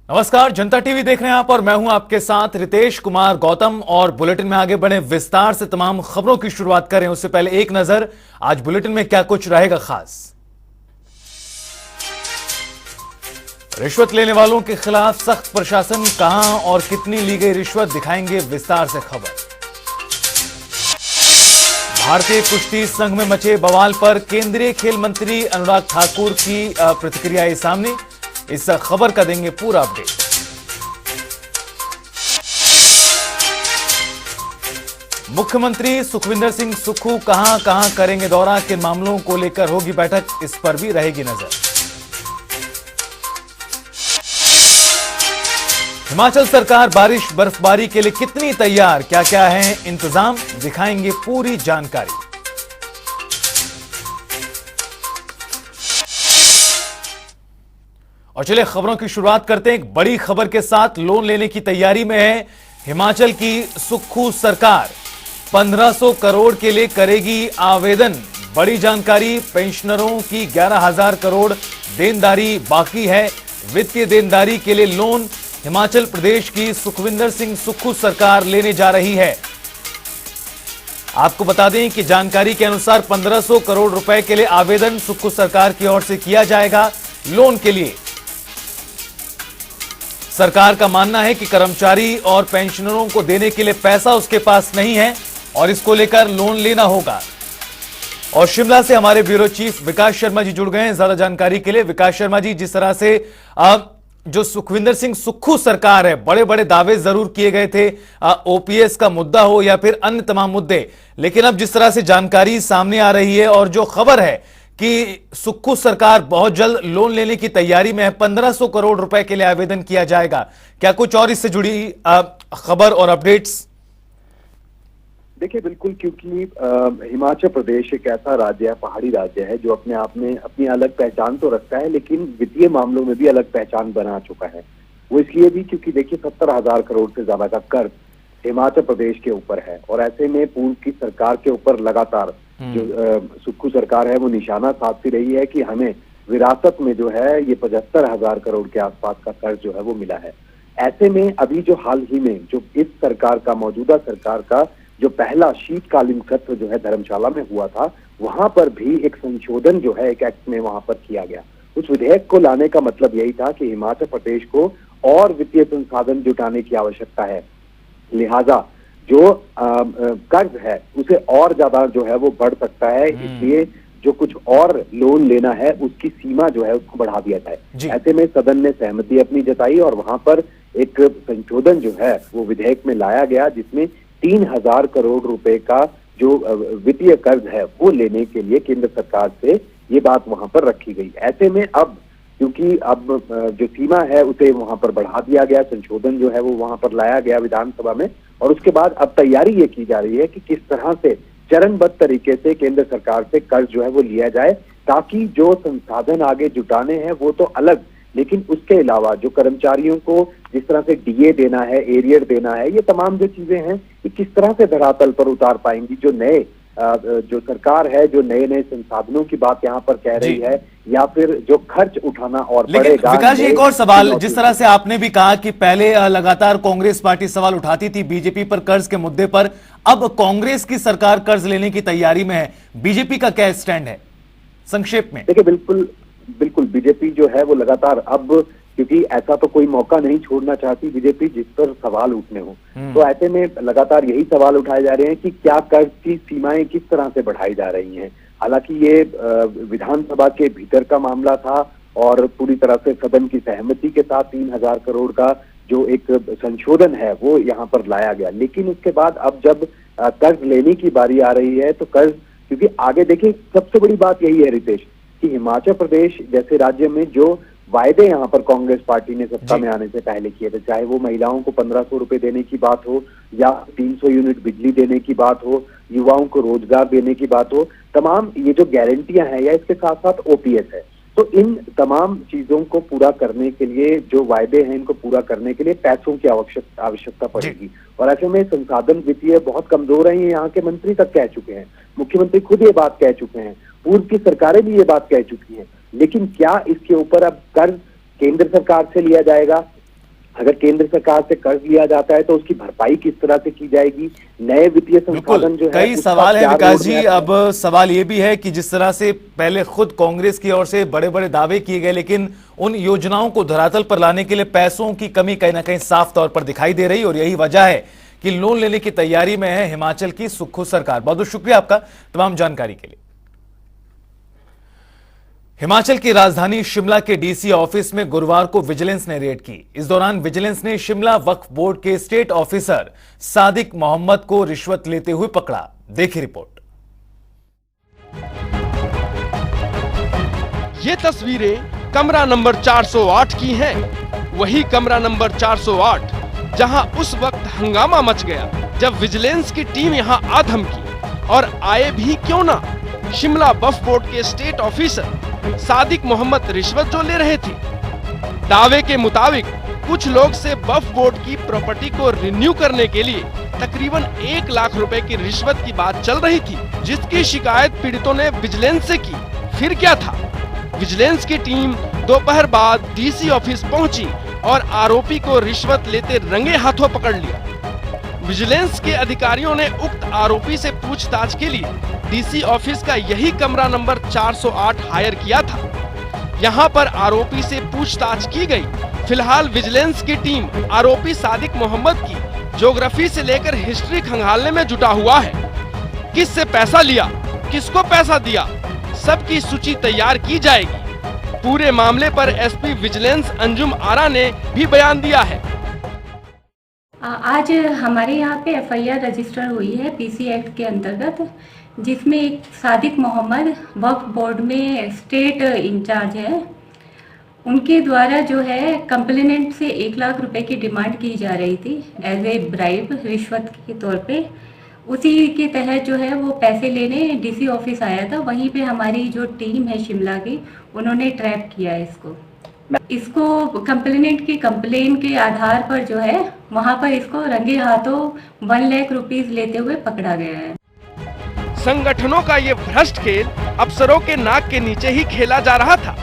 नमस्कार, जनता टीवी देख रहे हैं आप और मैं हूं आपके साथ रितेश कुमार गौतम। और बुलेटिन में आगे बढ़े विस्तार से तमाम खबरों की शुरुआत करें उससे पहले एक नजर आज बुलेटिन में क्या कुछ रहेगा खास। रिश्वत लेने वालों के खिलाफ सख्त प्रशासन, कहां और कितनी ली गई रिश्वत, दिखाएंगे विस्तार से खबर। भारतीय कुश्ती संघ में मचे बवाल पर केंद्रीय खेल मंत्री अनुराग ठाकुर की प्रतिक्रिया आई सामने, इस खबर का देंगे पूरा अपडेट। मुख्यमंत्री सुखविंदर सिंह सुक्खू कहां कहां करेंगे दौरा, किन मामलों को लेकर होगी बैठक, इस पर भी रहेगी नजर। हिमाचल सरकार बारिश बर्फबारी के लिए कितनी तैयार, क्या क्या है इंतजाम, दिखाएंगे पूरी जानकारी। और चलिए खबरों की शुरुआत करते हैं एक बड़ी खबर के साथ। लोन लेने की तैयारी में है हिमाचल की सुक्खू सरकार, 1500 करोड़ के लिए करेगी आवेदन। बड़ी जानकारी, पेंशनरों की 11,000 करोड़ देनदारी बाकी है। वित्तीय देनदारी के लिए लोन हिमाचल प्रदेश की सुखविंदर सिंह सुक्खू सरकार लेने जा रही है। आपको बता दें कि जानकारी के अनुसार 1500 करोड़ रुपए के लिए आवेदन सुक्खू सरकार की ओर से किया जाएगा। लोन के लिए सरकार का मानना है कि कर्मचारी और पेंशनरों को देने के लिए पैसा उसके पास नहीं है और इसको लेकर लोन लेना होगा। और शिमला से हमारे ब्यूरो चीफ विकास शर्मा जी जुड़ गए हैं ज्यादा जानकारी के लिए। विकास शर्मा जी, जिस तरह से जो सुखविंदर सिंह सुक्खू सरकार है, बड़े बड़े दावे जरूर किए गए थे, ओपीएस का मुद्दा हो या फिर अन्य तमाम मुद्दे, लेकिन अब जिस तरह से जानकारी सामने आ रही है और जो खबर है कि सुक्खू सरकार बहुत जल्द लोन लेने की तैयारी में है, 1500 करोड़ रुपए के लिए आवेदन किया जाएगा, क्या कुछ और इससे जुड़ी खबर और अपडेट्स? देखिए, बिल्कुल, क्योंकि हिमाचल प्रदेश एक ऐसा राज्य है, पहाड़ी राज्य है, जो अपने आप में अपनी अलग पहचान तो रखता है, लेकिन वित्तीय मामलों में भी अलग पहचान बना चुका है। वो इसलिए भी क्योंकि देखिए 70,000 करोड़ से ज्यादा का कर्ज हिमाचल प्रदेश के ऊपर है और ऐसे में पूर्व की सरकार के ऊपर लगातार जो सुक्खू सरकार है वो निशाना साधती रही है कि हमें विरासत में जो है ये 75,000 करोड़ के आसपास का कर्ज जो है वो मिला है। ऐसे में अभी जो हाल ही में जो इस सरकार का, मौजूदा सरकार का जो पहला शीतकालीन सत्र जो है धर्मशाला में हुआ था, वहां पर भी एक संशोधन जो है एक एक्ट में वहां पर किया गया। उस विधेयक को लाने का मतलब यही था कि हिमाचल प्रदेश को और वित्तीय संसाधन जुटाने की आवश्यकता है, लिहाजा जो कर्ज है उसे और ज्यादा जो है वो बढ़ सकता है, इसलिए जो कुछ और लोन लेना है उसकी सीमा जो है उसको बढ़ा दिया जाए। ऐसे में सदन ने सहमति अपनी जताई और वहां पर एक संशोधन जो है वो विधेयक में लाया गया, जिसमें 3,000 करोड़ रुपए का जो वित्तीय कर्ज है वो लेने के लिए केंद्र सरकार से ये बात वहां पर रखी गई। ऐसे में अब क्योंकि अब जो सीमा है उसे वहां पर बढ़ा दिया गया, संशोधन जो है वो वहां पर लाया गया विधानसभा में, और उसके बाद अब तैयारी ये की जा रही है कि किस तरह से चरणबद्ध तरीके से केंद्र सरकार से कर्ज जो है वो लिया जाए, ताकि जो संसाधन आगे जुटाने हैं वो तो अलग, लेकिन उसके अलावा जो कर्मचारियों को जिस तरह से डीए देना है, एरियर देना है, ये तमाम जो चीजें हैं ये किस तरह से धरातल पर उतार पाएंगी। जो नए जो सरकार है जो नए नए संसाधनों की बात यहाँ पर कह रही है, या फिर जो खर्च उठाना और पड़ेगा। विकास जी, एक और सवाल, जिस तरह से आपने भी कहा कि पहले लगातार कांग्रेस पार्टी सवाल उठाती थी बीजेपी पर कर्ज के मुद्दे पर, अब कांग्रेस की सरकार कर्ज लेने की तैयारी में है, बीजेपी का क्या स्टैंड है संक्षेप में? देखिए, बिल्कुल बिल्कुल, बीजेपी जो है वो लगातार, अब क्योंकि ऐसा तो कोई मौका नहीं छोड़ना चाहती बीजेपी जिस पर सवाल उठने हो, तो ऐसे में लगातार यही सवाल उठाए जा रहे हैं कि क्या कर्ज की सीमाएं किस तरह से बढ़ाई जा रही हैं। हालांकि ये विधानसभा के भीतर का मामला था और पूरी तरह से सदन की सहमति के साथ 3,000 करोड़ का जो एक संशोधन है वो यहाँ पर लाया गया, लेकिन उसके बाद अब जब कर्ज लेने की बारी आ रही है तो कर्ज, क्योंकि आगे देखिए सबसे बड़ी बात यही है रितेश कि हिमाचल प्रदेश जैसे राज्य में जो वायदे यहाँ पर कांग्रेस पार्टी ने सत्ता में आने से पहले किए थे, चाहे वो महिलाओं को 1500 रुपए देने की बात हो या 300 यूनिट बिजली देने की बात हो, युवाओं को रोजगार देने की बात हो, तमाम ये जो गारंटियां हैं या इसके साथ साथ ओपीएस है, तो इन तमाम चीजों को पूरा करने के लिए जो वायदे हैं इनको पूरा करने के लिए पैसों की आवश्यकता पड़ेगी। और ऐसे में संसाधन वित्तीय बहुत कमजोर है, यहाँ के मंत्री तक कह चुके हैं, मुख्यमंत्री खुद ये बात कह चुके हैं, पूर्व की सरकारें भी ये बात कह चुकी हैं। लेकिन क्या इसके ऊपर अब कर्ज केंद्र सरकार से लिया जाएगा अगर केंद्र सरकार से कर्ज लिया जाता है तो उसकी भरपाई किस तरह से की जाएगी, नए वित्तीय संसाधन जो है कई उसका सवाल है क्या विकास जी। रोडमैप है? अब सवाल ये भी है कि जिस तरह से पहले खुद कांग्रेस की ओर से बड़े बड़े दावे किए गए, लेकिन उन योजनाओं को धरातल पर लाने के लिए पैसों की कमी कहीं ना कहीं साफ तौर पर दिखाई दे रही, और यही वजह है कि लोन लेने की तैयारी में है हिमाचल की सुक्खू सरकार। बहुत बहुत शुक्रिया आपका तमाम जानकारी के लिए। हिमाचल की राजधानी शिमला के डीसी ऑफिस में गुरुवार को विजिलेंस ने रेड की। इस दौरान विजिलेंस ने शिमला वक्फ बोर्ड के स्टेट ऑफिसर सादिक मोहम्मद को रिश्वत लेते हुए पकड़ा। देखिए रिपोर्ट। ये तस्वीरें कमरा नंबर 408 की हैं। वही कमरा नंबर 408 जहां उस वक्त हंगामा मच गया जब विजिलेंस की टीम यहां आ धमकी, और आए भी क्यों ना। शिमला वक्फ बोर्ड के स्टेट ऑफिसर सादिक मोहम्मद रिश्वत जो ले रहे थे। दावे के मुताबिक कुछ लोग से वक्फ बोर्ड की प्रॉपर्टी को रिन्यू करने के लिए तकरीबन 1 लाख रुपए की रिश्वत की बात चल रही थी, जिसकी शिकायत पीड़ितों ने विजिलेंस से की। फिर क्या था? विजिलेंस की टीम दोपहर बाद डीसी ऑफिस पहुंची और आरोपी को रिश्वत लेते रंगे हाथों पकड़ लिया। विजिलेंस के अधिकारियों ने उक्त आरोपी से पूछताछ के लिए डीसी ऑफिस का यही कमरा नंबर 408 हायर किया था। यहां पर आरोपी से पूछताछ की गई। फिलहाल विजिलेंस की टीम आरोपी सादिक मोहम्मद की ज्योग्राफी से लेकर हिस्ट्री खंगालने में जुटा हुआ है। किससे पैसा लिया, किसको पैसा दिया, सबकी सूची तैयार की जाएगी। पूरे मामले पर एसपी विजिलेंस अंजुम आरा ने भी बयान दिया है। आज हमारे यहाँ पे एफआईआर रजिस्टर हुई है पीसी एक्ट के अंतर्गत, जिसमें एक सादिक मोहम्मद वक्फ बोर्ड में स्टेट इंचार्ज है, उनके द्वारा जो है कंप्लेनेंट से 1 लाख रुपए की डिमांड की जा रही थी एज ए ब्राइब, रिश्वत के तौर पे। उसी के तहत जो है वो पैसे लेने डीसी ऑफिस आया था। वहीं पे हमारी जो टीम है शिमला की, उन्होंने ट्रैप किया इसको कंप्लेनेंट की कंप्लेन के आधार पर जो है वहां पर इसको रंगे हाथों 1 लाख रुपीस लेते हुए पकड़ा गया है। संगठनों का ये भ्रष्ट खेल अफसरों के नाक के नीचे ही खेला जा रहा था।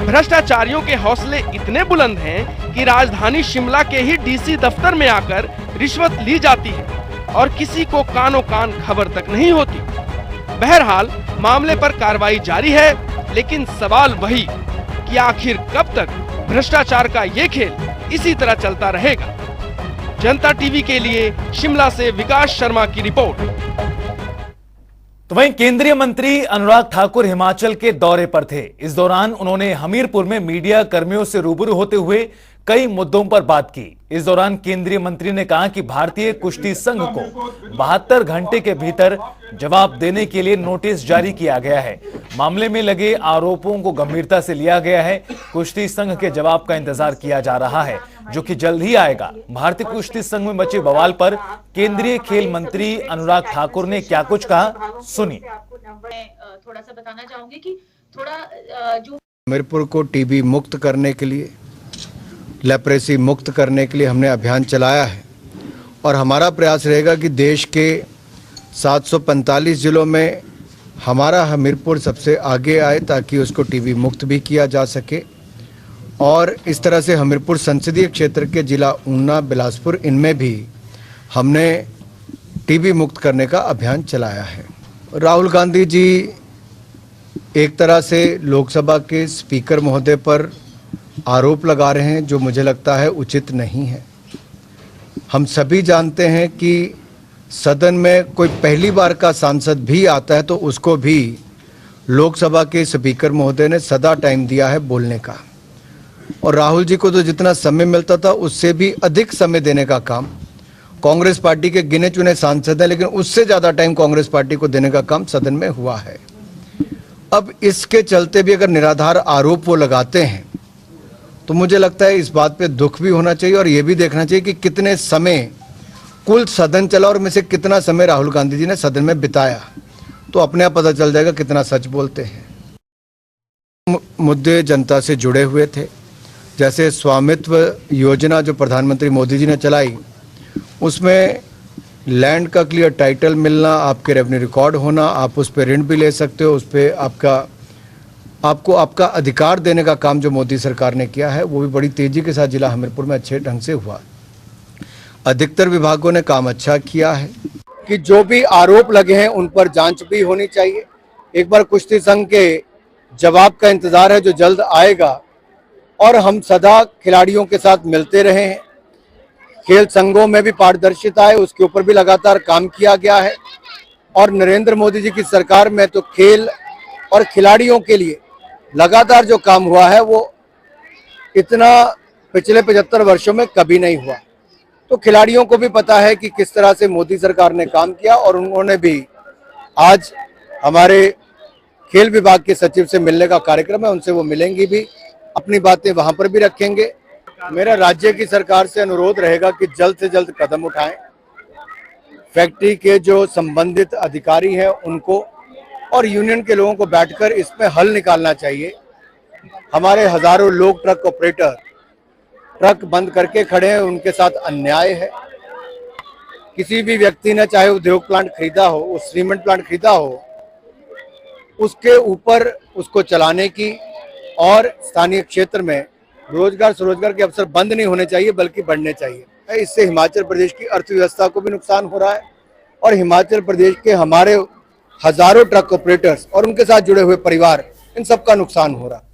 भ्रष्टाचारियों के हौसले इतने बुलंद हैं कि राजधानी शिमला के ही डीसी दफ्तर में आकर रिश्वत ली जाती है और किसी को कानो कान खबर तक नहीं होती। बहरहाल मामले पर कार्रवाई जारी है, लेकिन सवाल वही कि आखिर कब तक भ्रष्टाचार का ये खेल इसी तरह चलता रहेगा। जनता टीवी के लिए शिमला से विकास शर्मा की रिपोर्ट। तो वहीं केंद्रीय मंत्री अनुराग ठाकुर हिमाचल के दौरे पर थे। इस दौरान उन्होंने हमीरपुर में मीडिया कर्मियों से रूबरू होते हुए कई मुद्दों पर बात की। इस दौरान केंद्रीय मंत्री ने कहा कि भारतीय कुश्ती संघ को 72 घंटे के भीतर जवाब देने के लिए नोटिस जारी किया गया है। मामले में लगे आरोपों को गंभीरता से लिया गया है। कुश्ती संघ के जवाब का इंतजार किया जा रहा है, जो कि जल्द ही आएगा। भारतीय कुश्ती संघ में मचे बवाल पर केंद्रीय खेल मंत्री अनुराग ठाकुर ने क्या कुछ कहा, सुनिए। थोड़ा सा बताना चाहूंगी कि थोड़ा जो हमीरपुर को टीबी मुक्त करने के लिए, लेप्रेसी मुक्त करने के लिए हमने अभियान चलाया है, और हमारा प्रयास रहेगा कि देश के 745 जिलों में हमारा हमीरपुर सबसे आगे आए ताकि उसको टीबी मुक्त भी किया जा सके। और इस तरह से हमीरपुर संसदीय क्षेत्र के जिला ऊना, बिलासपुर, इनमें भी हमने टीबी मुक्त करने का अभियान चलाया है। राहुल गांधी जी एक तरह से लोकसभा के स्पीकर महोदय पर आरोप लगा रहे हैं, जो मुझे लगता है उचित नहीं है। हम सभी जानते हैं कि सदन में कोई पहली बार का सांसद भी आता है तो उसको भी लोकसभा के स्पीकर महोदय ने सदा टाइम दिया है बोलने का, और राहुल जी को तो जितना समय मिलता था उससे भी अधिक समय देने का काम कांग्रेस पार्टी के गिने चुने सांसद हैं, लेकिन उससे ज़्यादा टाइम कांग्रेस पार्टी को देने का काम सदन में हुआ है। अब इसके चलते भी अगर निराधार आरोप वो लगाते हैं तो मुझे लगता है इस बात पे दुख भी होना चाहिए, और ये भी देखना चाहिए कि कितने समय कुल सदन चला और में से कितना समय राहुल गांधी जी ने सदन में बिताया, तो अपने आप पता चल जाएगा कितना सच बोलते हैं। मुद्दे जनता से जुड़े हुए थे, जैसे स्वामित्व योजना जो प्रधानमंत्री मोदी जी ने चलाई, उसमें लैंड का क्लियर टाइटल मिलना, आपके रेवेन्यू रिकॉर्ड होना, आप उस पर ऋण भी ले सकते हो, उस पर आपका आपको आपका अधिकार देने का काम जो मोदी सरकार ने किया है वो भी बड़ी तेजी के साथ जिला हमीरपुर में अच्छे ढंग से हुआ। अधिकतर विभागों ने काम अच्छा किया है कि जो भी आरोप लगे हैं उन पर जांच भी होनी चाहिए। एक बार कुश्ती संघ के जवाब का इंतजार है जो जल्द आएगा, और हम सदा खिलाड़ियों के साथ मिलते रहे हैं। खेल संघों में भी पारदर्शिता है, उसके ऊपर भी लगातार काम किया गया है। और नरेंद्र मोदी जी की सरकार में तो खेल और खिलाड़ियों के लिए लगातार जो काम हुआ है वो इतना पिछले 75 वर्षों में कभी नहीं हुआ। तो खिलाड़ियों को भी पता है कि किस तरह से मोदी सरकार ने काम किया, और उन्होंने भी आज हमारे खेल विभाग के सचिव से मिलने का कार्यक्रम है, उनसे वो मिलेंगी भी, अपनी बातें वहां पर भी रखेंगे। मेरा राज्य की सरकार से अनुरोध रहेगा कि जल्द से जल्द कदम उठाएं। फैक्ट्री के जो संबंधित अधिकारी हैं उनको और यूनियन के लोगों को बैठकर इसमें हल निकालना चाहिए। हमारे हजारों लोग ट्रक ऑपरेटर ट्रक बंद करके खड़े हैं, उनके साथ अन्याय है। किसी भी व्यक्ति ने चाहे उद्योग प्लांट खरीदा हो, उस सीमेंट प्लांट खरीदा हो, उसके ऊपर उसको चलाने की और स्थानीय क्षेत्र में रोजगार स्वरोजगार के अवसर बंद नहीं होने चाहिए बल्कि बढ़ने चाहिए। इससे हिमाचल प्रदेश की अर्थव्यवस्था को भी नुकसान हो रहा है, और हिमाचल प्रदेश के हमारे हजारों ट्रक ऑपरेटर्स और उनके साथ जुड़े हुए परिवार, इन सबका नुकसान हो रहा है।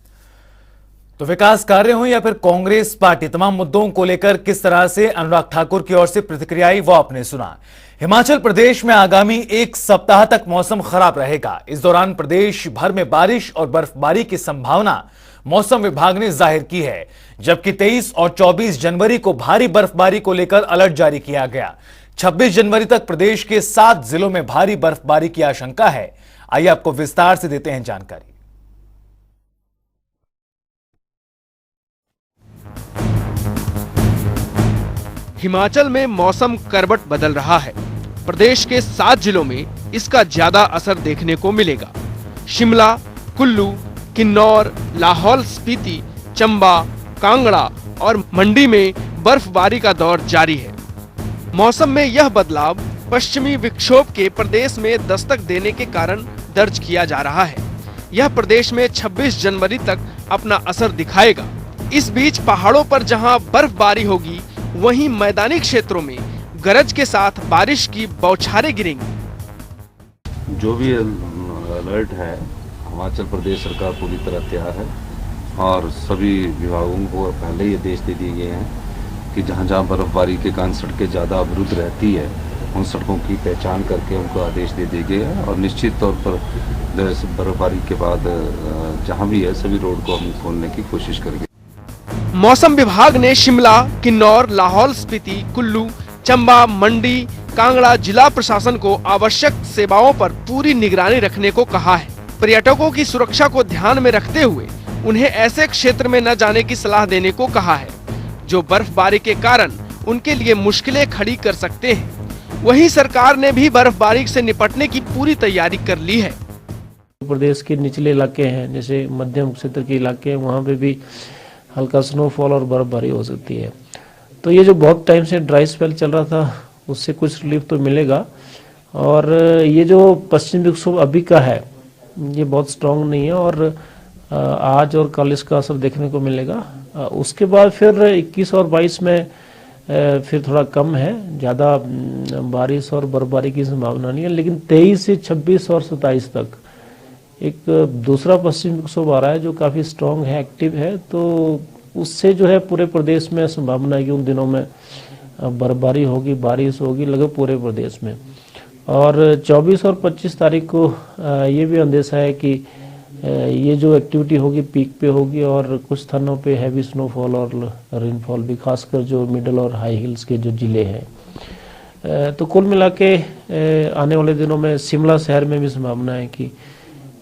तो विकास कार्य हो या फिर कांग्रेस पार्टी, तमाम मुद्दों को लेकर किस तरह से अनुराग ठाकुर की ओर से प्रतिक्रिया आई वो आपने सुना। हिमाचल प्रदेश में आगामी एक सप्ताह तक मौसम खराब रहेगा। इस दौरान प्रदेश भर में बारिश और बर्फबारी की संभावना मौसम विभाग ने जाहिर की है, जबकि 23 और 24 जनवरी को भारी बर्फबारी को लेकर अलर्ट जारी किया गया। 26 जनवरी तक प्रदेश के 7 जिलों में भारी बर्फबारी की आशंका है। आइए आपको विस्तार से देते हैं जानकारी। हिमाचल में मौसम करवट बदल रहा है। प्रदेश के 7 जिलों में इसका ज्यादा असर देखने को मिलेगा। शिमला, कुल्लू, किन्नौर, लाहौल स्पीति, चंबा, कांगड़ा और मंडी में बर्फबारी का दौर जारी है। मौसम में यह बदलाव पश्चिमी विक्षोभ के प्रदेश में दस्तक देने के कारण दर्ज किया जा रहा है। यह प्रदेश में 26 जनवरी तक अपना असर दिखाएगा। इस बीच पहाड़ों पर जहां बर्फबारी होगी, वहीं मैदानी क्षेत्रों में गरज के साथ बारिश की बौछारें गिरेंगी। जो भी अलर्ट है, हिमाचल प्रदेश सरकार पूरी तरह तैयार है, और सभी विभागों को पहले ही आदेश दे दिए गए हैं कि जहां जहां बर्फबारी के कारण सड़कें ज़्यादा अवरुद्ध रहती है, उन सड़कों की पहचान करके उनको आदेश दे दिए गए हैं। और निश्चित तौर पर बर्फबारी के बाद जहां भी है सभी रोड को हम खोलने की कोशिश करेंगे। मौसम विभाग ने शिमला, किन्नौर, लाहौल स्पीति, कुल्लू, चंबा, मंडी, कांगड़ा जिला प्रशासन को आवश्यक सेवाओं पर पूरी निगरानी रखने को कहा है। पर्यटकों की सुरक्षा को ध्यान में रखते हुए उन्हें ऐसे क्षेत्र में न जाने की सलाह देने को कहा है जो बर्फबारी के कारण उनके लिए मुश्किलें खड़ी कर सकते हैं। वहीं सरकार ने भी बर्फबारी से निपटने की पूरी तैयारी कर ली है। प्रदेश के निचले इलाके हैं, जैसे मध्यम क्षेत्र के इलाके हैं, वहाँ पे भी हल्का स्नोफॉल और बर्फबारी हो सकती है। तो ये जो बहुत टाइम से ड्राई स्पेल चल रहा था, उससे कुछ रिलीफ तो मिलेगा। और ये जो पश्चिम विक्षोभ अभी का है, ये बहुत स्ट्रांग नहीं है, और आज और कल इसका असर देखने को मिलेगा। उसके बाद फिर 21 और 22 में फिर थोड़ा कम है, ज़्यादा बारिश और बर्फबारी की संभावना नहीं है। लेकिन 23 से 26 और 27 तक एक दूसरा पश्चिम विक्षोभ आ रहा है जो काफ़ी स्ट्रांग है, एक्टिव है। तो उससे जो है पूरे प्रदेश में संभावना है कि उन दिनों में बर्फबारी होगी, बारिश होगी लगभग पूरे प्रदेश में। और 24 और 25 तारीख को ये भी अंदेशा है कि ये जो एक्टिविटी होगी पीक पे होगी, और कुछ स्थानों पे हैवी स्नोफॉल और रेनफॉल भी, खासकर जो मिडल और हाई हिल्स के जो जिले हैं। तो कुल मिला के आने वाले दिनों में शिमला शहर में भी संभावना है कि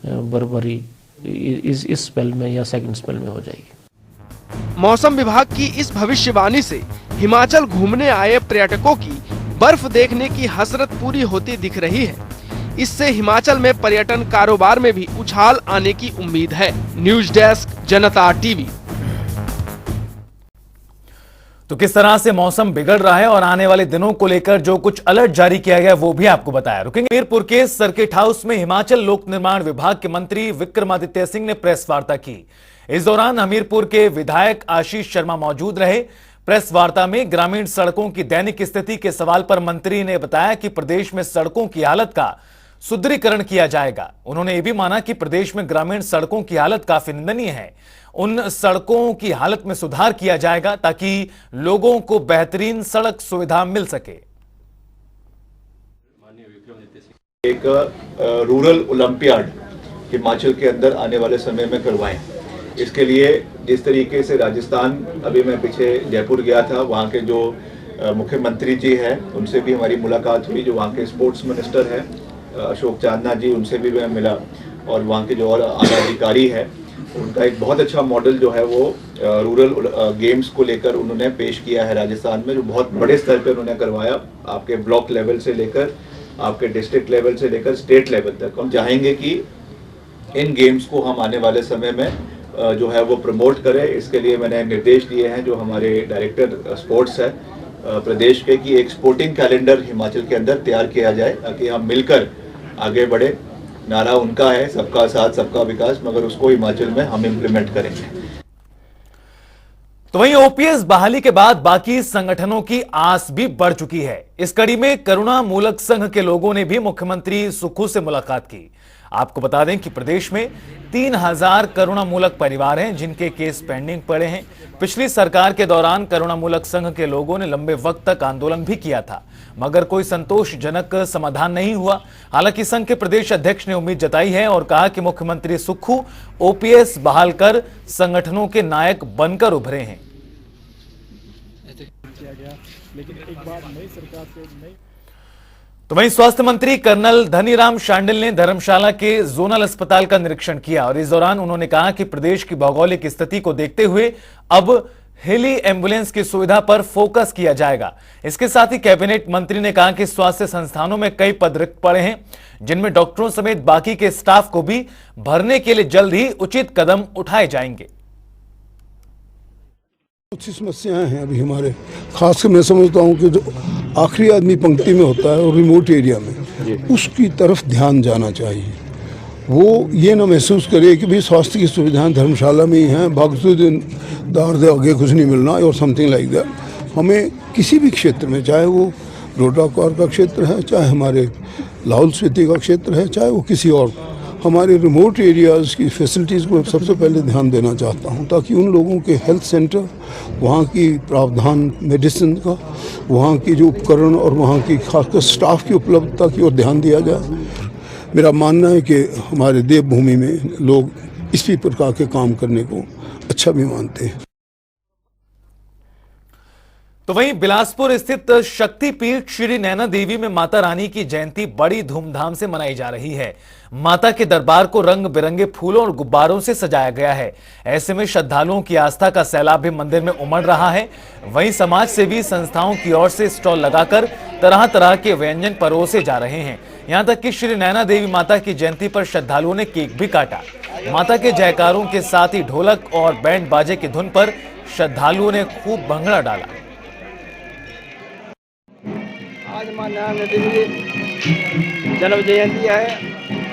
बर्फबारी इस स्पेल में या सेकंड स्पेल में हो जाएगी। मौसम विभाग की इस भविष्यवाणी से हिमाचल घूमने आए पर्यटकों की बर्फ देखने की हसरत पूरी होती दिख रही है। इससे हिमाचल में पर्यटन कारोबार में भी उछाल आने की उम्मीद है। न्यूज डेस्क, जनता टीवी। तो किस तरह से मौसम बिगड़ रहा है और आने वाले दिनों को लेकर जो कुछ अलर्ट जारी किया गया वो भी आपको बताया। रुकेंगे हमीरपुर के सर्किट हाउस में हिमाचल लोक निर्माण विभाग के मंत्री विक्रमादित्य सिंह ने प्रेस वार्ता की। इस दौरान हमीरपुर के विधायक आशीष शर्मा मौजूद रहे। प्रेस वार्ता में ग्रामीण सड़कों की दैनिक स्थिति के सवाल पर मंत्री ने बताया कि प्रदेश में सड़कों की हालत का सुदृढ़ीकरण किया जाएगा। उन्होंने यह भी माना कि प्रदेश में ग्रामीण सड़कों की हालत काफी निंदनीय है। उन सड़कों की हालत में सुधार किया जाएगा ताकि लोगों को बेहतरीन सड़क सुविधा मिल सके। एक रूरल ओलंपियाड हिमाचल के अंदर आने वाले समय में करवाएं। इसके लिए जिस तरीके से राजस्थान, अभी मैं पीछे जयपुर गया था, वहाँ के जो मुख्यमंत्री जी हैं उनसे भी हमारी मुलाकात हुई, जो वहाँ के स्पोर्ट्स मिनिस्टर हैं अशोक चांदना जी, उनसे भी मैं मिला, और वहाँ के जो और आला अधिकारी हैं उनका एक बहुत अच्छा मॉडल जो है वो रूरल गेम्स को लेकर उन्होंने पेश किया है राजस्थान में, जो बहुत बड़े स्तर पे उन्होंने करवाया। आपके ब्लॉक लेवल से लेकर आपके डिस्ट्रिक्ट लेवल से लेकर स्टेट लेवल तक हम चाहेंगे कि इन गेम्स को हम आने वाले समय में जो है वो प्रमोट करें। इसके लिए मैंने निर्देश दिए हैं जो हमारे डायरेक्टर स्पोर्ट्स है प्रदेश के, कि एक स्पोर्टिंग कैलेंडर हिमाचल के अंदर तैयार किया जाए ताकि हम मिलकर आगे बढ़े। नारा उनका है सबका साथ सबका विकास, मगर उसको हिमाचल में हम इम्प्लीमेंट करेंगे। तो वहीं ओपीएस बहाली के बाद बाकी संगठनों की आस भी बढ़ चुकी है। इस कड़ी में करुणा मूलक संघ के लोगों ने भी मुख्यमंत्री सुक्खू से मुलाकात की। आपको बता दें कि प्रदेश में 3000 करुणा मूलक परिवार हैं जिनके केस पेंडिंग पड़े हैं। पिछली सरकार के दौरान करुणा मूलक संघ के लोगों ने लंबे वक्त तक आंदोलन भी किया था, मगर कोई संतोषजनक समाधान नहीं हुआ। हालांकि संघ के प्रदेश अध्यक्ष ने उम्मीद जताई है और कहा कि मुख्यमंत्री सुक्खू ओपीएस बहाल कर संगठनों के नायक बनकर उभरे हैं। तो वहीं स्वास्थ्य मंत्री कर्नल धनीराम शांडिल ने धर्मशाला के जोनल अस्पताल का निरीक्षण किया और इस दौरान उन्होंने कहा कि प्रदेश की भौगोलिक स्थिति को देखते हुए अब हेली एम्बुलेंस की सुविधा पर फोकस किया जाएगा। इसके साथ ही कैबिनेट मंत्री ने कहा कि स्वास्थ्य संस्थानों में कई पद रिक्त पड़े हैं जिनमें डॉक्टरों समेत बाकी के स्टाफ को भी भरने के लिए जल्द ही उचित कदम उठाए जाएंगे। बहुत सी समस्याएं हैं अभी हमारे, खासकर मैं समझता हूं कि जो आखिरी आदमी पंक्ति में होता है और रिमोट एरिया में, उसकी तरफ ध्यान जाना चाहिए। वो ये ना महसूस करे कि भाई स्वास्थ्य की सुविधाएं धर्मशाला में ही हैं, बावजूद दार दे आगे कुछ नहीं मिलना और समथिंग लाइक दैट। हमें किसी भी क्षेत्र में, चाहे वो रोटाकौर का क्षेत्र है, चाहे हमारे लाहौल स्पीति का क्षेत्र है, चाहे वो किसी और, हमारे रिमोट एरियाज़ की फैसिलिटीज़ को सबसे पहले ध्यान देना चाहता हूं ताकि उन लोगों के हेल्थ सेंटर, वहाँ की प्रावधान मेडिसिन का, वहाँ की जो उपकरण और वहाँ की खासकर स्टाफ की उपलब्धता की ओर ध्यान दिया जाए। मेरा मानना है कि हमारे देवभूमि में लोग इसी प्रकार के काम करने को अच्छा भी मानते हैं। तो वहीं बिलासपुर स्थित शक्तिपीठ श्री नैना देवी में माता रानी की जयंती बड़ी धूमधाम से मनाई जा रही है। माता के दरबार को रंग बिरंगे फूलों और गुब्बारों से सजाया गया है। ऐसे में श्रद्धालुओं की आस्था का सैलाब भी मंदिर में उमड़ रहा है। वहीं समाज सेवी संस्थाओं की ओर से स्टॉल लगाकर तरह तरह के व्यंजन परोसे जा रहे हैं। यहाँ तक कि श्री नैना देवी माता की जयंती पर श्रद्धालुओं ने केक भी काटा। माता के जयकारों के साथ ही ढोलक और बैंड बाजे की धुन पर श्रद्धालुओं ने खूब भंगड़ा डाला। आज मां नैना देवी जन्म जयंती है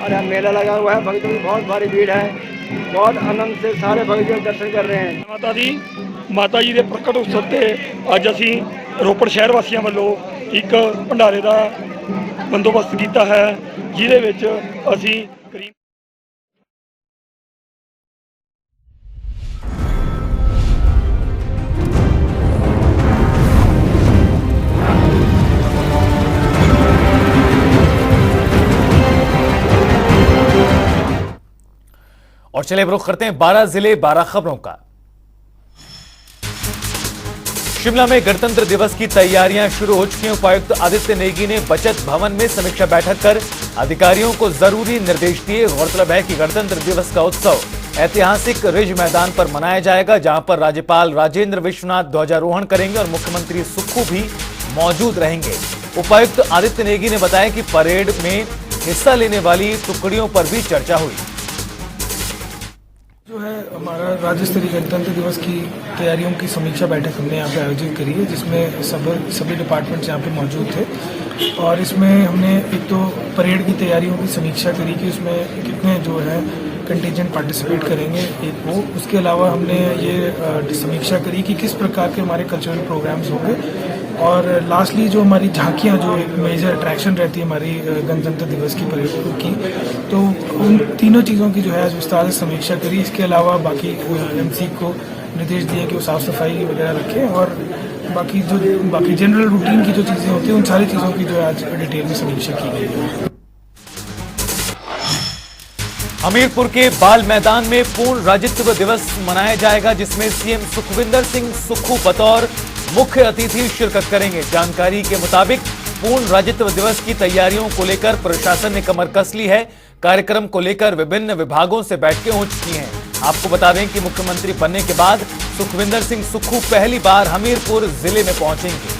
और यहाँ मेला लगा हुआ है। भक्तों की बहुत भारी भीड़ है, बहुत आनंद से सारे भक्त दर्शन कर रहे हैं। माता जी के प्रकट उत्सव से अज असी रोपड़ शहर वासियों वालों एक भंडारे का बंदोबस्त किया है, जिहदे विच असी और चलिए रुख करते हैं 12 जिले 12 खबरों का। शिमला में गणतंत्र दिवस की तैयारियां शुरू हो चुकी हैं। उपायुक्त आदित्य नेगी ने बचत भवन में समीक्षा बैठक कर अधिकारियों को जरूरी निर्देश दिए। गौरतलब है कि गणतंत्र दिवस का उत्सव ऐतिहासिक रिज मैदान पर मनाया जाएगा, जहां पर राज्यपाल राजेंद्र विश्वनाथ ध्वजारोहण करेंगे और मुख्यमंत्री सुक्खू भी मौजूद रहेंगे। उपायुक्त आदित्य नेगी ने बताया कि परेड में हिस्सा लेने वाली टुकड़ियों पर भी चर्चा हुई। जो है हमारा राज्य स्तरीय गणतंत्र दिवस की तैयारियों की समीक्षा बैठक हमने यहाँ पे आयोजित करी है, जिसमें सभी डिपार्टमेंट्स यहाँ पे मौजूद थे और इसमें हमने एक तो परेड की तैयारियों की समीक्षा करी कि उसमें कितने जो है कंटिजेंट पार्टिसिपेट करेंगे एक वो। उसके अलावा हमने ये समीक्षा करी कि किस प्रकार के हमारे कल्चरल प्रोग्राम्स होंगे और लास्टली जो हमारी झांकियाँ जो एक मेजर अट्रैक्शन रहती है हमारी गणतंत्र दिवस की परेड की, तो उन तीनों चीज़ों की जो है आज विस्तार से समीक्षा करी। इसके अलावा बाकी एमसी को निर्देश दिए कि वो साफ़ सफाई वगैरह रखें और बाकी जनरल रूटीन की जो चीज़ें होती हैं उन सारी चीज़ों की जो है आज डिटेल में समीक्षा की गई है। हमीरपुर के बाल मैदान में पूर्ण राज्यत्व दिवस मनाया जाएगा, जिसमें सीएम सुखविंदर सिंह सुक्खू बतौर मुख्य अतिथि शिरकत करेंगे। जानकारी के मुताबिक पूर्ण राज्यत्व दिवस की तैयारियों को लेकर प्रशासन ने कमर कस ली है। कार्यक्रम को लेकर विभिन्न विभागों से बैठकें हो चुकी हैं। आपको बता दें कि मुख्यमंत्री बनने के बाद सुखविंदर सिंह सुक्खू पहली बार हमीरपुर जिले में पहुंचेंगे।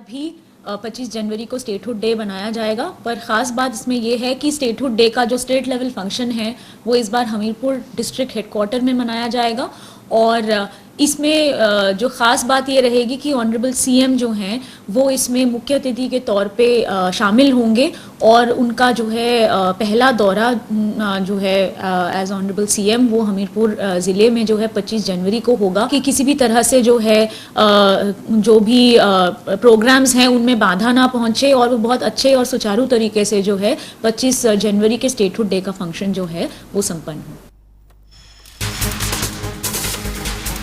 भी 25 जनवरी को स्टेटहुड डे बनाया जाएगा, पर ख़ास बात इसमें यह है कि स्टेटहुड डे का जो स्टेट लेवल फंक्शन है वो इस बार हमीरपुर डिस्ट्रिक्ट हेडक्वार्टर में मनाया जाएगा और इसमें जो ख़ास बात ये रहेगी कि ऑनरेबल सीएम जो हैं वो इसमें मुख्य अतिथि के तौर पे शामिल होंगे और उनका जो है पहला दौरा जो है एज ऑनरेबल सीएम वो हमीरपुर ज़िले में जो है 25 जनवरी को होगा कि किसी भी तरह से जो है जो भी प्रोग्राम्स हैं उनमें बाधा ना पहुंचे और वो बहुत अच्छे और सुचारू तरीके से जो है 25 जनवरी के स्टेटहुड डे का फंक्शन जो है वो संपन्न हो।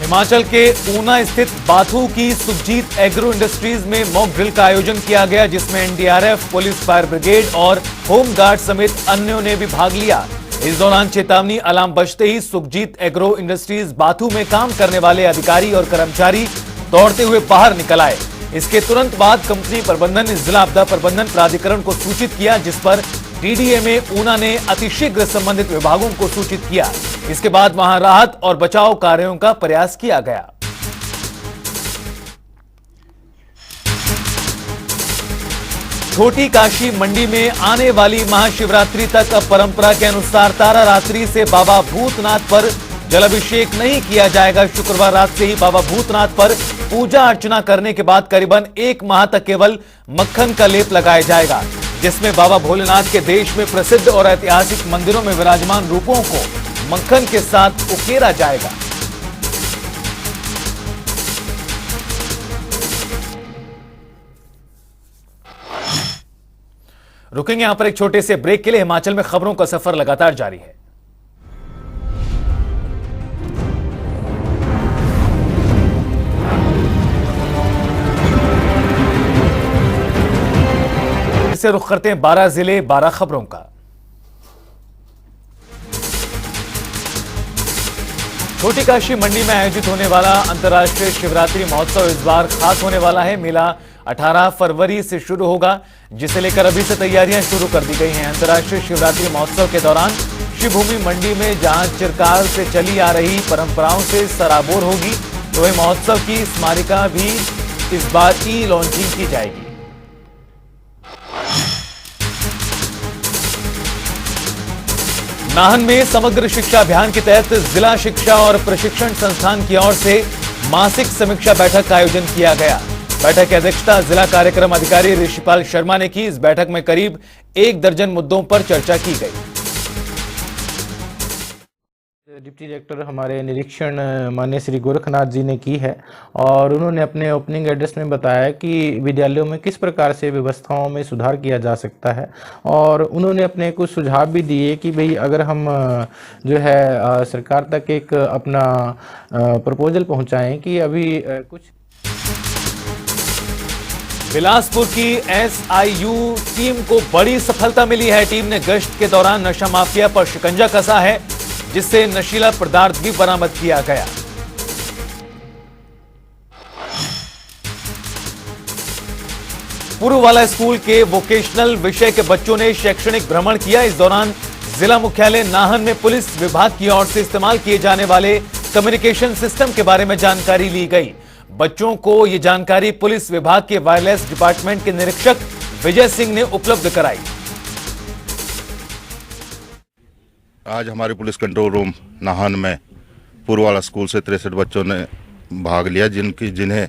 हिमाचल के ऊना स्थित बाथू की सुखजीत एग्रो इंडस्ट्रीज में मॉक ड्रिल का आयोजन किया गया, जिसमें एनडीआरएफ, पुलिस, फायर ब्रिगेड और होम गार्ड समेत अन्यों ने भी भाग लिया। इस दौरान चेतावनी अलार्म बजते ही सुखजीत एग्रो इंडस्ट्रीज बाथू में काम करने वाले अधिकारी और कर्मचारी दौड़ते हुए बाहर निकल आए। इसके तुरंत बाद कंपनी प्रबंधन ने जिला आपदा प्रबंधन प्राधिकरण को सूचित किया, जिस पर डीडीएमए ऊना ने अतिशीघ्र संबंधित विभागों को सूचित किया। इसके बाद वहां राहत और बचाव कार्यों का प्रयास किया गया। छोटी काशी मंडी में आने वाली महाशिवरात्रि तक अब परंपरा के अनुसार तारा रात्रि से बाबा भूतनाथ पर जलाभिषेक नहीं किया जाएगा। शुक्रवार रात से ही बाबा भूतनाथ पर पूजा अर्चना करने के बाद करीबन 1 माह तक केवल मक्खन का लेप लगाया जाएगा, जिसमें बाबा भोलेनाथ के देश में प्रसिद्ध और ऐतिहासिक मंदिरों में विराजमान रूपों को मक्खन के साथ उकेरा जाएगा। रुकेंगे यहां पर एक छोटे से ब्रेक के लिए। हिमाचल में खबरों का सफर लगातार जारी है। से रुख करते हैं 12 जिले 12 खबरों का। छोटी काशी मंडी में आयोजित होने वाला अंतर्राष्ट्रीय शिवरात्रि महोत्सव इस बार खास होने वाला है। मेला 18 फरवरी से शुरू होगा, जिसे लेकर अभी से तैयारियां शुरू कर दी गई हैं। अंतर्राष्ट्रीय शिवरात्रि महोत्सव के दौरान शिवभूमि मंडी में जहां चिरकाल से चली आ रही परंपराओं से सराबोर होगी, तो वही महोत्सव की स्मारिका भी इस बार ई लॉन्चिंग की जाएगी। नाहन में समग्र शिक्षा अभियान के तहत जिला शिक्षा और प्रशिक्षण संस्थान की ओर से मासिक समीक्षा बैठक का आयोजन किया गया। बैठक की अध्यक्षता जिला कार्यक्रम अधिकारी ऋषिपाल शर्मा ने की। इस बैठक में करीब 1 दर्जन मुद्दों पर चर्चा की गई। डिप्टी डायरेक्टर हमारे निरीक्षण माननीय श्री गोरखनाथ जी ने की है और उन्होंने अपने ओपनिंग एड्रेस में बताया कि विद्यालयों में किस प्रकार से व्यवस्थाओं में सुधार किया जा सकता है और उन्होंने अपने कुछ सुझाव भी दिए कि भाई अगर हम जो है सरकार तक एक अपना प्रपोजल पहुंचाएं कि अभी कुछ। बिलासपुर की एसआईयू टीम को बड़ी सफलता मिली है। टीम ने गश्त के दौरान नशा माफिया पर शिकंजा कसा है, जिससे नशीला पदार्थ भी बरामद किया गया। पुरुवाला स्कूल के वोकेशनल विषय के बच्चों ने शैक्षणिक भ्रमण किया। इस दौरान जिला मुख्यालय नाहन में पुलिस विभाग की ओर से इस्तेमाल किए जाने वाले कम्युनिकेशन सिस्टम के बारे में जानकारी ली गई। बच्चों को यह जानकारी पुलिस विभाग के वायरलेस डिपार्टमेंट के निरीक्षक विजय सिंह ने उपलब्ध कराई। आज हमारे पुलिस कंट्रोल रूम नाहन में पूर्ववाला स्कूल से 63 बच्चों ने भाग लिया, जिन्हें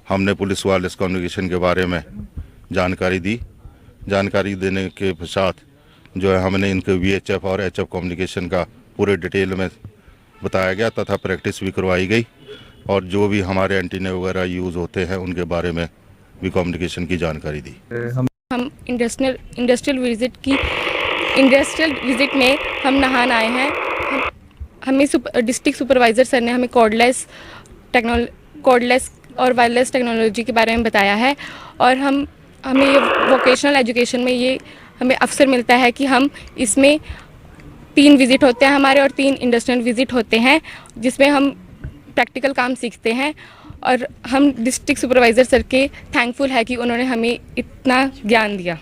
हमने पुलिस वायरलेस कम्युनिकेशन के बारे में जानकारी दी। जानकारी देने के पश्चात जो है हमने इनके VHF और HF कम्युनिकेशन का पूरे डिटेल में बताया गया तथा प्रैक्टिस भी करवाई गई और जो भी हमारे एंटीने वगैरह यूज़ होते हैं उनके बारे में भी कम्युनिकेशन की जानकारी दी। हम इंडस्ट्रियल विजिट में हम नाहन आए हैं। हमें डिस्ट्रिक्ट सुपरवाइज़र सर ने हमें कॉर्डलेस और वायरलेस टेक्नोलॉजी के बारे में बताया है और हमें ये वोकेशनल एजुकेशन में ये हमें अवसर मिलता है कि हम इसमें 3 विज़िट होते हैं हमारे और 3 इंडस्ट्रियल विज़िट होते हैं, जिसमें हम प्रैक्टिकल काम सीखते हैं और हम डिस्ट्रिक्ट सुपरवाइज़र सर के थैंकफुल है कि उन्होंने हमें इतना ज्ञान दिया।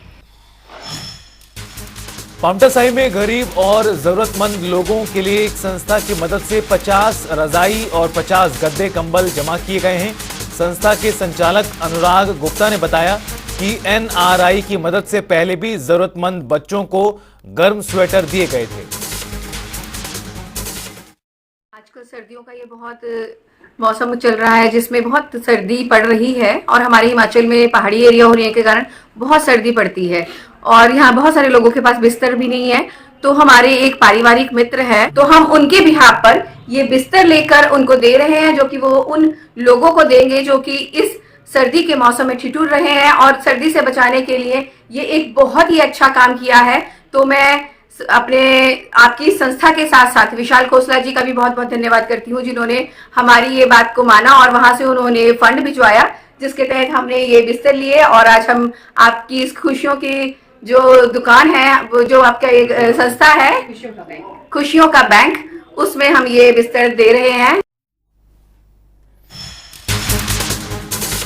पांवटा साहिब में गरीब और जरूरतमंद लोगों के लिए एक संस्था की मदद से 50 रजाई और 50 गद्दे कंबल जमा किए गए हैं। संस्था के संचालक अनुराग गुप्ता ने बताया कि NRI की मदद से पहले भी जरूरतमंद बच्चों को गर्म स्वेटर दिए गए थे। आजकल सर्दियों का ये बहुत मौसम चल रहा है जिसमें बहुत सर्दी पड़ रही है और हमारे हिमाचल में पहाड़ी एरिया होने के कारण बहुत सर्दी पड़ती है और यहाँ बहुत सारे लोगों के पास बिस्तर भी नहीं है। तो हमारे एक पारिवारिक मित्र है, तो हम उनके बिहाफ पर ये बिस्तर लेकर उनको दे रहे हैं, जो कि वो उन लोगों को देंगे जो कि इस सर्दी के मौसम में ठिठुर रहे हैं और सर्दी से बचाने के लिए ये एक बहुत ही अच्छा काम किया है। तो मैं आपकी संस्था के साथ साथ विशाल खोसला जी का भी बहुत बहुत धन्यवाद करती हूँ, जिन्होंने हमारी ये बात को माना और वहां से उन्होंने फंड भिजवाया, जिसके तहत हमने ये बिस्तर लिए और आज हम आपकी इस खुशियों की जो दुकान है, वो जो आपका एक संस्था है खुशियों का बैंक, उसमें हम ये बिस्तर दे रहे हैं।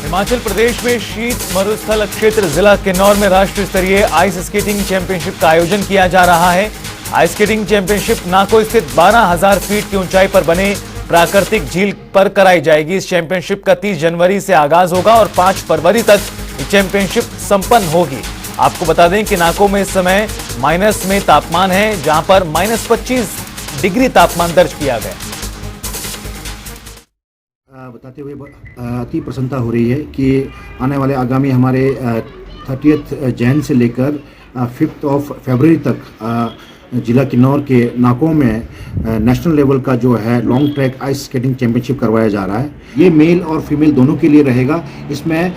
हिमाचल प्रदेश में शीत मरुस्थल क्षेत्र जिला किन्नौर में राष्ट्रीय स्तरीय आइस स्केटिंग चैंपियनशिप का आयोजन किया जा रहा है। आइस स्केटिंग चैंपियनशिप नाको स्थित 12,000 फीट की ऊंचाई पर बने प्राकृतिक झील पर कराई जाएगी। इस चैंपियनशिप का 30 जनवरी से आगाज होगा और 5 फरवरी तक ये चैंपियनशिप संपन्न होगी। आपको बता दें कि नाको में इस समय माइनस में तापमान है, जहां पर -25 डिग्री तापमान दर्ज किया गया। बताते हुए अति प्रसन्नता हो रही है कि आने वाले आगामी हमारे 30 जैन से लेकर 5 फरवरी तक जिला किन्नौर के नाको में नेशनल लेवल का जो है long track ice skating championship करवाया जा रहा है। ये मेल और फीमेल दोनों के लिए रहेगा। इसमें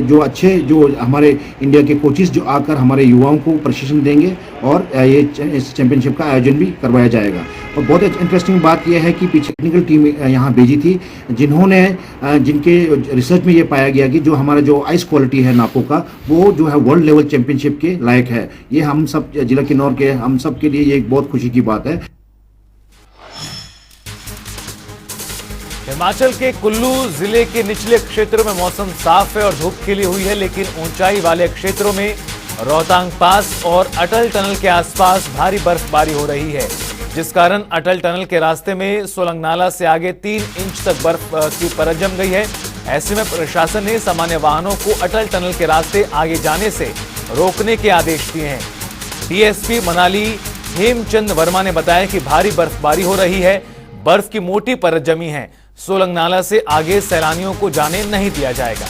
जो हमारे इंडिया के कोचेस जो आकर हमारे युवाओं को प्रशिक्षण देंगे और ये इस चैंपियनशिप का आयोजन भी करवाया जाएगा। और बहुत इंटरेस्टिंग बात यह है कि पीछे टेक्निकल टीम यहाँ भेजी थी, जिनके रिसर्च में ये पाया गया कि जो हमारा जो आइस क्वालिटी है नाको का, वो जो है वर्ल्ड लेवल चैंपियनशिप के लायक है। ये हम सब जिला किन्नौर के हम सब के लिए ये एक बहुत खुशी की बात है। हिमाचल के कुल्लू जिले के निचले क्षेत्रों में मौसम साफ है और धूप खिली हुई है, लेकिन ऊंचाई वाले क्षेत्रों में रोहतांग पास और अटल टनल के आसपास भारी बर्फबारी हो रही है, जिस कारण अटल टनल के रास्ते में सोलंग नाला से आगे 3 इंच तक बर्फ की परत जम गई है। ऐसे में प्रशासन ने सामान्य वाहनों को अटल टनल के रास्ते आगे जाने से रोकने के आदेश दिए हैं। डीएसपी मनाली हेमचंद वर्मा ने बताया कि भारी बर्फबारी हो रही है, बर्फ की मोटी परत जमी है। सोलंग नाला से आगे सैलानियों को जाने नहीं दिया जाएगा।